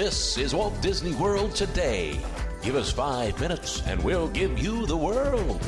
This is Walt Disney World Today. Give us 5 minutes and we'll give you the world.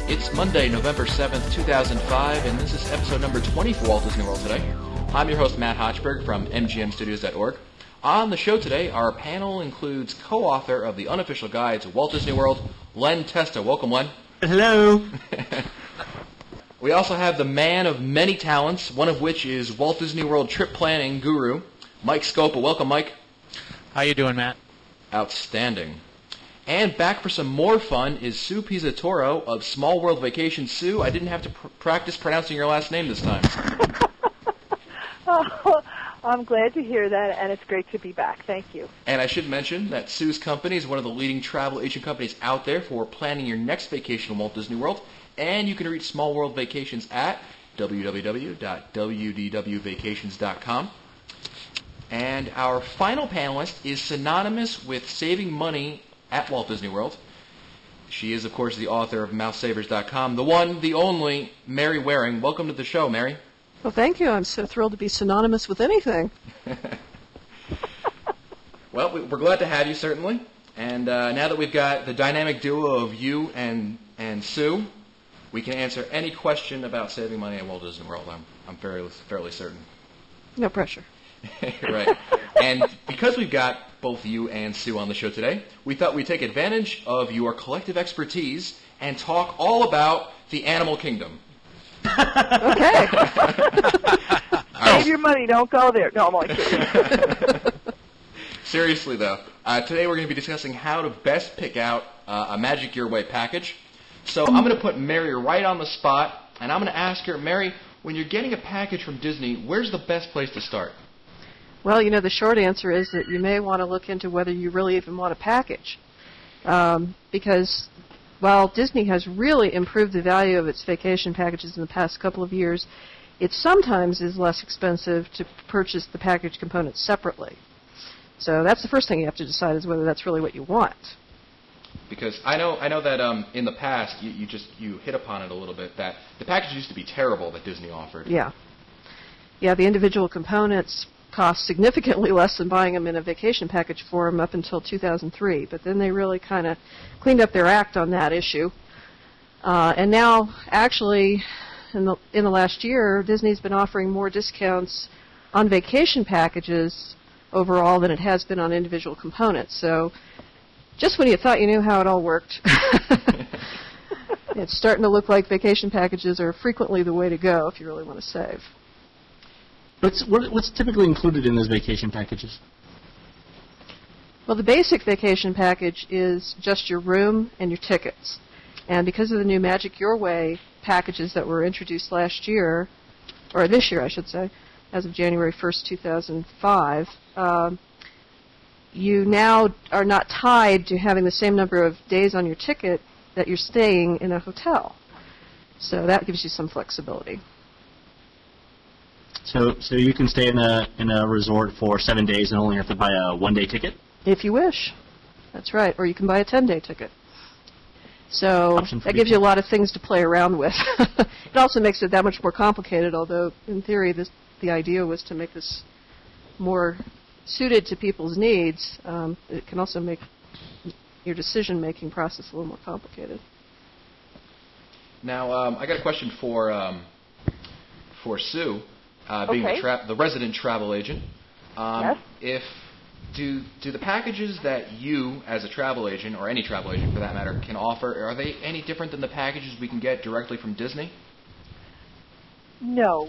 It's Monday, November 7th, 2005, and this is episode number 20 for Walt Disney World Today. I'm your host, Matt Hochberg from mgmstudios.org. On the show today, our panel includes co-author of the unofficial guide to Walt Disney World, Len Testa. Welcome, Len. Hello. We also have the man of many talents, one of which is Walt Disney World trip planning guru, Mike Scopa. Welcome, Mike. How you doing, Matt? Outstanding. And back for some more fun is Sue Pizzatoro of Small World Vacation. Sue, I didn't have to practice pronouncing your last name this time. Oh, I'm glad to hear that, and it's great to be back. Thank you. And I should mention that Sue's company is one of the leading travel agent companies out there for planning your next vacation in Walt Disney World. And you can reach Small World Vacations at www.wdwvacations.com. And our final panelist is synonymous with saving money at Walt Disney World. She is, of course, the author of MouseSavers.com, the one, the only, Mary Waring. Welcome to the show, Mary. Well, thank you. I'm so thrilled to be synonymous with anything. Well, we're glad to have you, certainly. And now that we've got the dynamic duo of you and Sue, we can answer any question about saving money at Walt Disney World. I'm fairly certain. No pressure. Right. And because we've got both you and Sue on the show today, we thought we'd take advantage of your collective expertise and talk all about the animal kingdom. Okay. Save your money. Don't go there. No, I'm only kidding. Seriously, though, today we're going to be discussing how to best pick out a Magic Your Way package. So I'm going to put Mary right on the spot, and I'm going to ask her, Mary, when you're getting a package from Disney, where's the best place to start? Well, you know, the short answer is that you may want to look into whether you really even want a package. Because while Disney has really improved the value of its vacation packages in the past couple of years, it sometimes is less expensive to purchase the package components separately. So that's the first thing you have to decide is whether that's really what you want. Because I know that in the past you hit upon it a little bit that the packages used to be terrible that Disney offered. Yeah. Yeah, the individual components cost significantly less than buying them in a vacation package for them up until 2003. But then they really kind of cleaned up their act on that issue. And now, actually, in the last year, Disney's been offering more discounts on vacation packages overall than it has been on individual components. So just when you thought you knew how it all worked, it's starting to look like vacation packages are frequently the way to go if you really want to save. What's typically included in those vacation packages? Well, the basic vacation package is just your room and your tickets. And because of the new Magic Your Way packages that were introduced last year, or this year I should say, as of January 1st, 2005, you now are not tied to having the same number of days on your ticket that you're staying in a hotel. So that gives you some flexibility. So you can stay in a resort for 7 days and only have to buy a 1-day ticket? If you wish. That's right. Or you can buy a 10-day ticket. So that gives you a lot of things to play around with. It also makes it that much more complicated, although in theory the idea was to make this more suited to people's needs. It can also make your decision-making process a little more complicated. Now, I got a question for Sue, being the resident travel agent. Yes? Do the packages that you, as a travel agent, or any travel agent for that matter, can offer, are they any different than the packages we can get directly from Disney? No,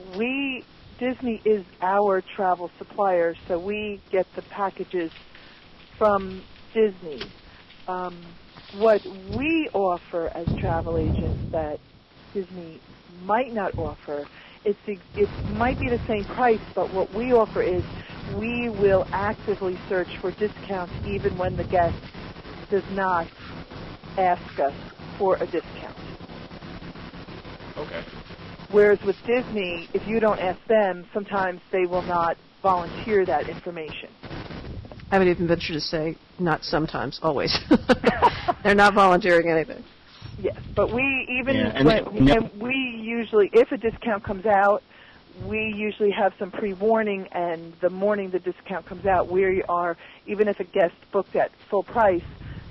Disney is our travel supplier, so we get the packages from Disney. What we offer as travel agents that Disney might not offer, it might be the same price, but what we offer is we will actively search for discounts even when the guest does not ask us for a discount. Okay. Whereas with Disney, if you don't ask them, sometimes they will not volunteer that information. I would even venture to say not sometimes, always. They're not volunteering anything. Yes, but we usually, if a discount comes out, we usually have some pre-warning, and the morning the discount comes out, we are, even if a guest booked at full price,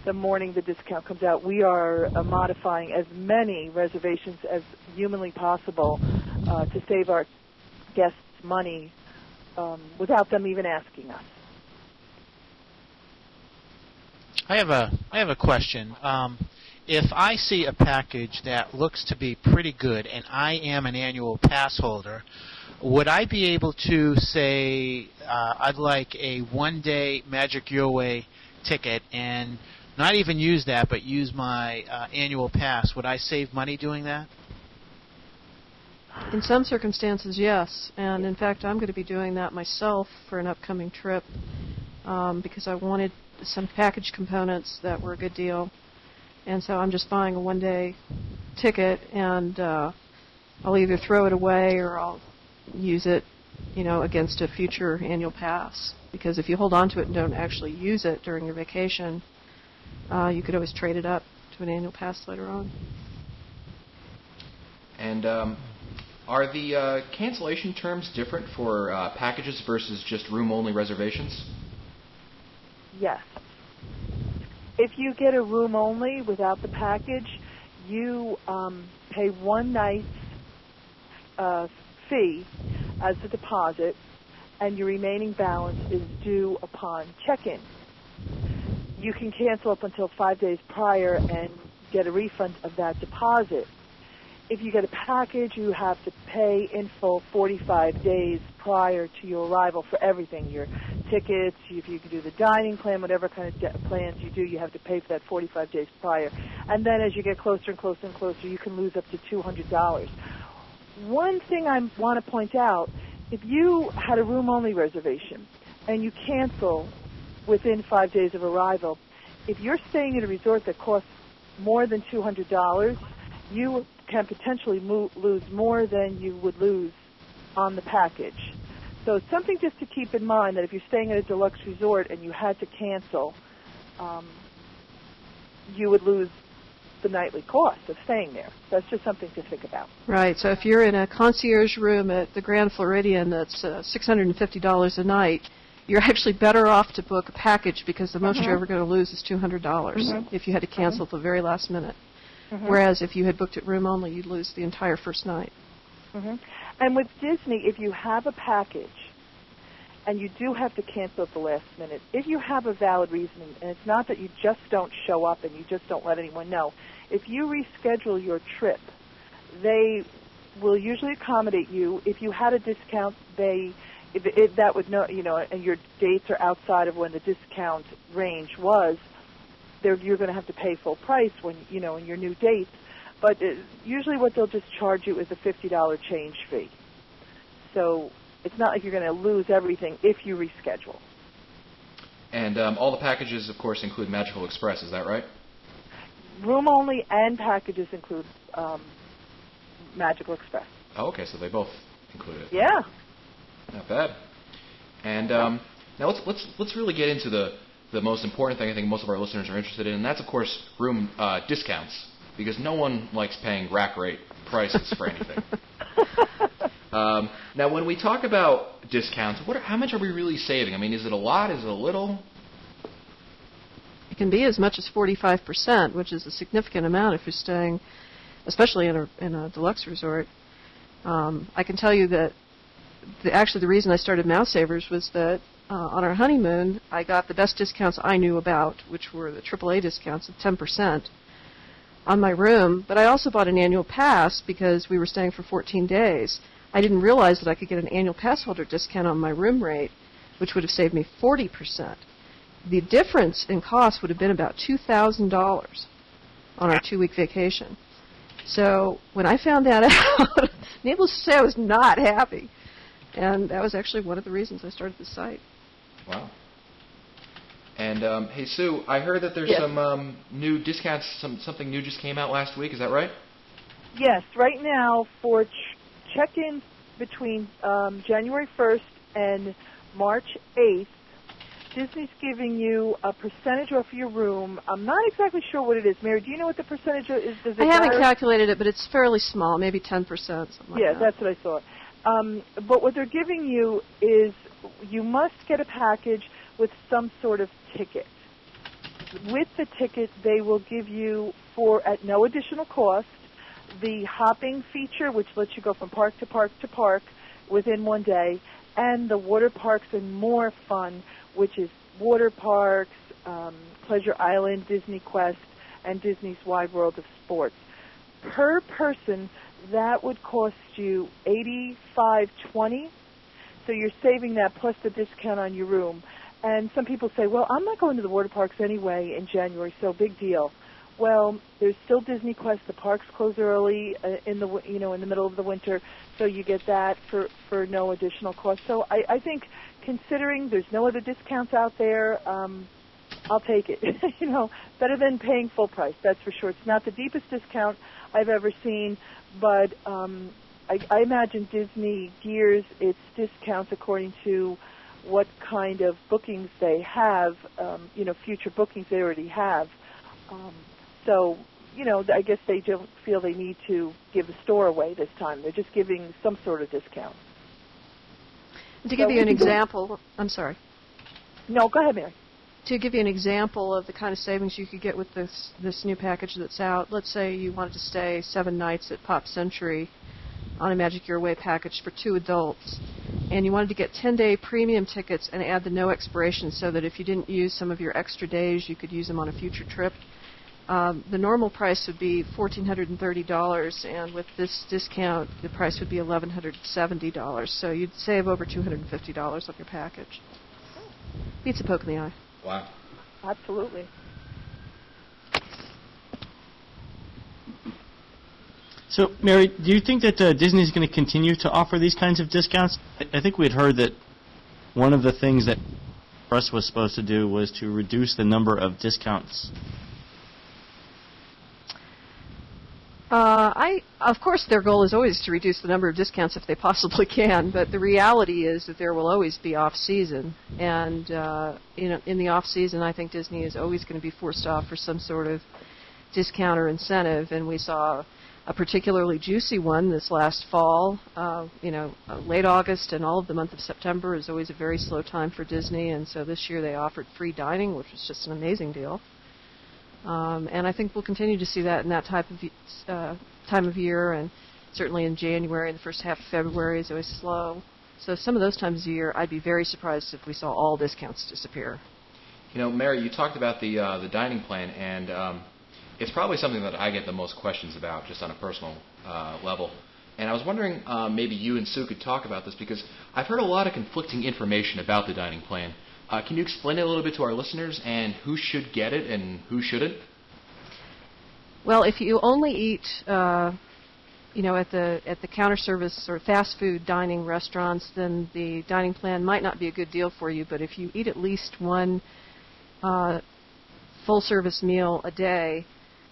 the morning the discount comes out, we are modifying as many reservations as humanly possible to save our guests money without them even asking us. I have a question. If I see a package that looks to be pretty good and I am an annual pass holder, would I be able to say I'd like a one-day Magic Your Way ticket and not even use that but use my annual pass? Would I save money doing that? In some circumstances, yes. And in fact, I'm going to be doing that myself for an upcoming trip because I wanted some package components that were a good deal. And so I'm just buying a one-day ticket, and I'll either throw it away or I'll use it, against a future annual pass. Because if you hold on to it and don't actually use it during your vacation, you could always trade it up to an annual pass later on. And are the cancellation terms different for packages versus just room-only reservations? Yes. If you get a room only without the package, you pay one night's fee as a deposit, and your remaining balance is due upon check-in. You can cancel up until 5 days prior and get a refund of that deposit. If you get a package, you have to pay in full 45 days prior to your arrival for everything, your tickets, if you can do the dining plan, whatever kind of plans you do, you have to pay for that 45 days prior. And then as you get closer and closer and closer, you can lose up to $200. One thing I want to point out, if you had a room-only reservation and you cancel within 5 days of arrival, if you're staying at a resort that costs more than $200, you can potentially lose more than you would lose on the package. So it's something just to keep in mind that if you're staying at a deluxe resort and you had to cancel, you would lose the nightly cost of staying there. That's just something to think about. Right. So if you're in a concierge room at the Grand Floridian that's $650 a night, you're actually better off to book a package because the most you're ever going to lose is $200 if you had to cancel at the very last minute. Whereas if you had booked it room only, you'd lose the entire first night. And with Disney, if you have a package and you do have to cancel at the last minute, if you have a valid reason, and it's not that you just don't show up and you just don't let anyone know, if you reschedule your trip, they will usually accommodate you. If you had a discount, that would know, and your dates are outside of when the discount range was, you're going to have to pay full price when in your new dates. But usually what they'll just charge you is a $50 change fee. So it's not like you're going to lose everything if you reschedule. And all the packages, of course, include Magical Express. Is that right? Room only and packages include Magical Express. Oh, okay, so they both include it. Yeah. Not bad. And now let's really get into the most important thing I think most of our listeners are interested in, and that's, of course, room discounts, because no one likes paying rack rate prices for anything. Now, when we talk about discounts, how much are we really saving? I mean, is it a lot? Is it a little? It can be as much as 45%, which is a significant amount if you're staying, especially in a deluxe resort. I can tell you that actually the reason I started Mouse Savers was that on our honeymoon, I got the best discounts I knew about, which were the AAA discounts of 10% on my room. But I also bought an annual pass because we were staying for 14 days. I didn't realize that I could get an annual pass holder discount on my room rate, which would have saved me 40%. The difference in cost would have been about $2,000 on our 2-week vacation. So when I found that out, needless to say, I was not happy. And that was actually one of the reasons I started the site. Wow. And, hey, Sue, I heard that there's some new discounts, something new just came out last week. Is that right? Yes. Right now, for check-in between January 1st and March 8th, Disney's giving you a percentage off your room. I'm not exactly sure what it is. Mary, do you know what the percentage is? Does it I haven't matter? calculated it, but it's fairly small, maybe 10%, something like that. Yeah, that's what I thought. But what they're giving you is you must get a package with some sort of ticket. With the ticket, they will give you, at no additional cost, the hopping feature, which lets you go from park to park to park within one day, and the water parks and more fun, which is water parks, Pleasure Island, Disney Quest, and Disney's Wide World of Sports. Per person, that would cost you $85.20. So you're saving that plus the discount on your room. And some people say, well, I'm not going to the water parks anyway in January, so big deal. Well, there's still Disney Quest. The parks close early in the middle of the winter, so you get that for no additional cost. So I think, considering there's no other discounts out there, I'll take it. Better than paying full price, that's for sure. It's not the deepest discount I've ever seen, but I imagine Disney gears its discounts according to what kind of bookings they have, future bookings they already have. So, I guess they don't feel they need to give the store away this time. They're just giving some sort of discount. To give you an example, I'm sorry. No, go ahead, Mary. To give you an example of the kind of savings you could get with this new package that's out, let's say you wanted to stay 7 nights at Pop Century on a Magic Your Way package for 2 adults, and you wanted to get 10-day premium tickets and add the no expiration so that if you didn't use some of your extra days, you could use them on a future trip. The normal price would be $1,430, and with this discount, the price would be $1,170. So you'd save over $250 on your package. Beats a poke in the eye. Wow. Absolutely. So, Mary, do you think that Disney's going to continue to offer these kinds of discounts? I think we'd heard that one of the things that Russ was supposed to do was to reduce the number of discounts. Of course, their goal is always to reduce the number of discounts if they possibly can, but the reality is that there will always be off-season. And in the off-season, I think Disney is always going to be forced to offer some sort of discount or incentive, and we saw a particularly juicy one this last fall. Late August and all of the month of September is always a very slow time for Disney, and so this year they offered free dining, which was just an amazing deal. And I think we'll continue to see that in that type of time of year, and certainly in January and the first half of February is always slow. So some of those times of year, I'd be very surprised if we saw all discounts disappear. Mary, you talked about the dining plan, and it's probably something that I get the most questions about, just on a personal level. And I was wondering, maybe you and Sue could talk about this, because I've heard a lot of conflicting information about the dining plan. Can you explain it a little bit to our listeners, and who should get it and who shouldn't? Well, if you only eat, at the counter service or fast food dining restaurants, then the dining plan might not be a good deal for you. But if you eat at least one full-service meal a day,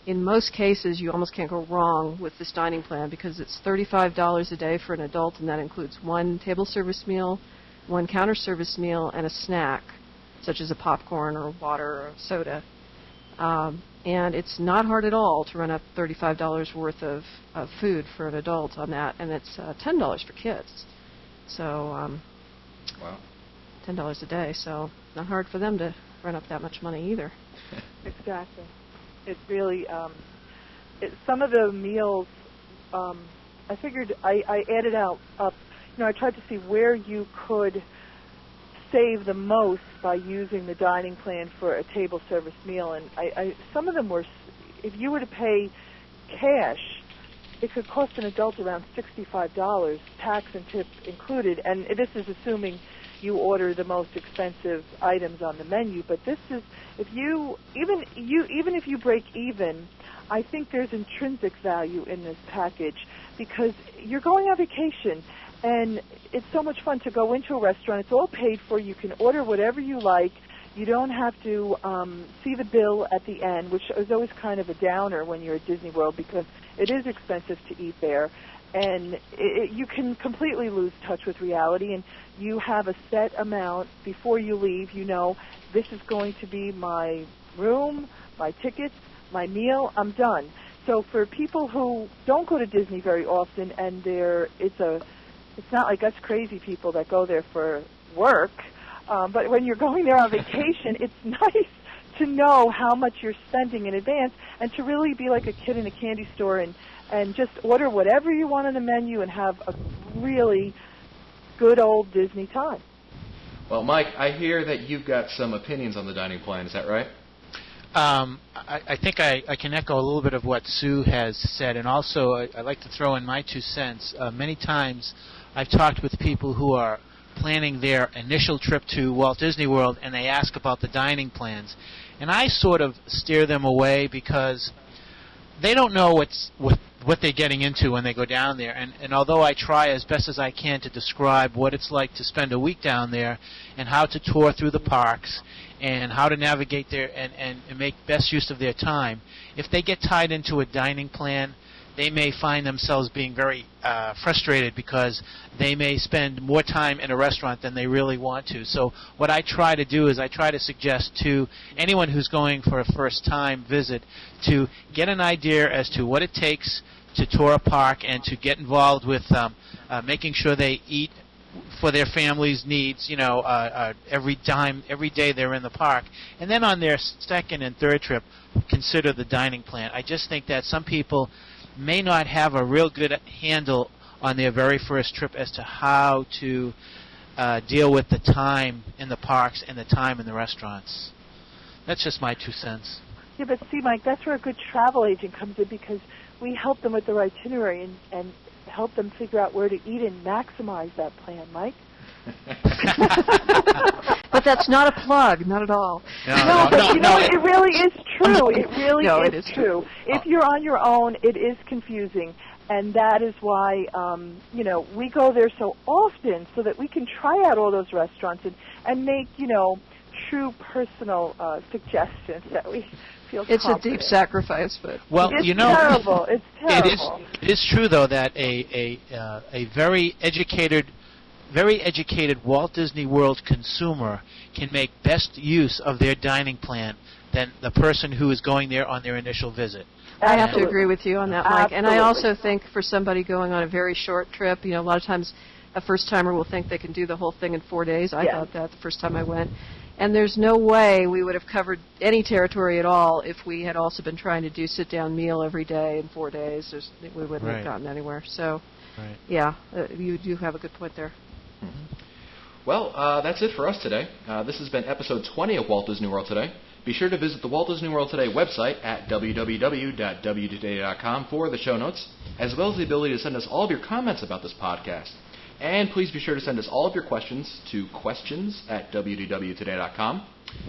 in most cases you almost can't go wrong with this dining plan, because it's $35 a day for an adult, and that includes one table service meal, one counter service meal, and a snack, such as a popcorn or water or soda. And it's not hard at all to run up $35 worth of food for an adult on that, and it's $10 for kids. So, wow. $10 a day, so not hard for them to run up that much money either. Exactly. It really, some of the meals, I figured I added up. I tried to see where you could save the most by using the dining plan for a table service meal, and some of them were, if you were to pay cash, it could cost an adult around $65, tax and tip included, and this is assuming you order the most expensive items on the menu. But this is, even if you break even, I think there's intrinsic value in this package, because you're going on vacation, and it's so much fun to go into a restaurant. It's all paid for. You can order whatever you like. You don't have to see the bill at the end, which is always kind of a downer when you're at Disney World, because it is expensive to eat there. And you can completely lose touch with reality, and you have a set amount before you leave. This is going to be my room, my tickets, my meal. I'm done. So for people who don't go to Disney very often, and it's it's not like us crazy people that go there for work. But when you're going there on vacation, it's nice to know how much you're spending in advance and to really be like a kid in a candy store and just order whatever you want on the menu and have a really good old Disney time. Well, Mike, I hear that you've got some opinions on the dining plan. Is that right? I think I can echo a little bit of what Sue has said, and also I'd like to throw in my 2 cents. Many times I've talked with people who are planning their initial trip to Walt Disney World, and they ask about the dining plans. And I sort of steer them away because they don't know what they're getting into when they go down there. And although I try as best as I can to describe what it's like to spend a week down there and how to tour through the parks and how to navigate there and make best use of their time, if they get tied into a dining plan, they may find themselves being very frustrated because they may spend more time in a restaurant than they really want to. So what I try to do is I try to suggest to anyone who's going for a first-time visit to get an idea as to what it takes to tour a park and to get involved with making sure they eat for their family's needs, every day they're in the park. And then on their second and third trip, consider the dining plan. I just think that some people may not have a real good handle on their very first trip as to how to deal with the time in the parks and the time in the restaurants. That's just my 2 cents. Yeah, but see, Mike, that's where a good travel agent comes in because we help them with their itinerary and help them figure out where to eat and maximize that plan, Mike. But that's not a plug, not at all. No, it really is true. It really is true. If you're on your own, it is confusing, and that is why we go there so often so that we can try out all those restaurants and make true personal suggestions that we feel It's confident. a deep sacrifice, but It's terrible. It's terrible. It is true though that a very educated Walt Disney World consumer can make best use of their dining plan than the person who is going there on their initial visit. I have to agree with you on that, Mike. And I also think for somebody going on a very short trip, a lot of times a first-timer will think they can do the whole thing in 4 days. I thought that the first time I went. And there's no way we would have covered any territory at all if we had also been trying to do sit-down meal every day in 4 days. We wouldn't have gotten anywhere. So, you do have a good point there. Mm-hmm. Well, that's it for us today. This has been episode 20 of Walt Disney World Today. Be sure to visit the Walt Disney World Today website at www.wtoday.com for the show notes, as well as the ability to send us all of your comments about this podcast. And please be sure to send us all of your questions to questions@www.today.com.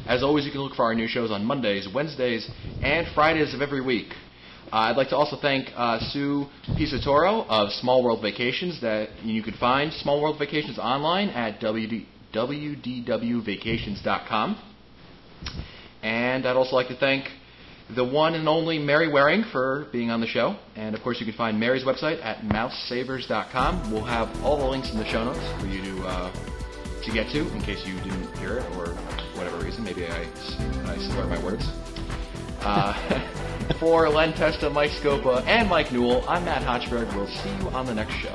As always, you can look for our new shows on Mondays, Wednesdays, and Fridays of every week. I'd like to also thank Sue Pisatoro of Small World Vacations. That you can find Small World Vacations online at www.vacations.com. And I'd also like to thank the one and only Mary Waring for being on the show. And, of course, you can find Mary's website at mousesavers.com. We'll have all the links in the show notes for you to get to in case you didn't hear it or whatever reason. Maybe I slur my words. For Len Testa, Mike Scopa, and Mike Newell, I'm Matt Hochberg. We'll see you on the next show.